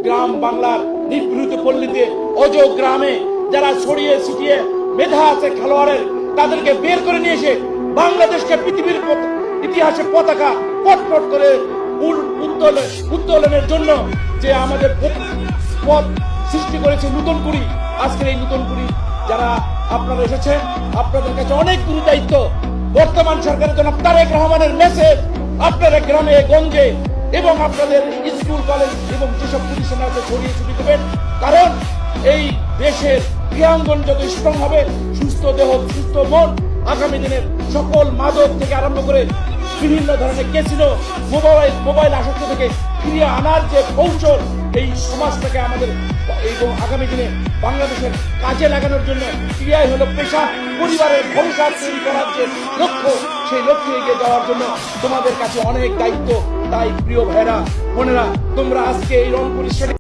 গ্রাম বাংলার নিভৃত পল্লীতে অজ গ্রামে যারা ছড়িয়ে ছিটিয়ে মেধা আছে খেলোয়াড়ের, তাদেরকে বের করে নিয়ে এসে বাংলাদেশকে পৃথিবীর ইতিহাসে পতাকা পটপট করে উত্তোলনের জন্য যে আমাদের পথ সৃষ্টি করেছে নতুন কুড়ি। আজকের এই নতুন কুড়ি যারা আপনারা এসেছেন, আপনাদের কাছে অনেক গুরু দায়িত্ব। বর্তমান সরকারের জনাব তারেক রহমানের মেসেজ আপনারা গ্রামে গঞ্জে এবং আপনাদের স্কুল কলেজ এবং যেসব প্রতিষ্ঠান আছে ছড়িয়ে ছিটিয়ে দেবেন, কারণ এই দেশের ক্রীড়াঙ্গন যত স্ট্রং হবে, সুস্থ দেহ সুস্থ মন আগামী দিনের সকল মাদক থেকে আরম্ভ করে বিভিন্ন ধরনের ক্যাসিনো, মোবাইল আসক্তি থেকে ফিরিয়ে আনার যে কৌশল, এই সমাজটাকে আমাদের এবং আগামী দিনে বাংলাদেশের কাজে লাগানোর জন্য ক্রিয়াই হলো পেশা, পরিবারের ভবিষ্যৎ তৈরি করার যে লক্ষ্য, সেই লক্ষ্যে এগিয়ে যাওয়ার জন্য তোমাদের কাছে অনেক দায়িত্ব। তাই প্রিয় ভাইরা বোনেরা, তোমরা আজকে এই রংপুর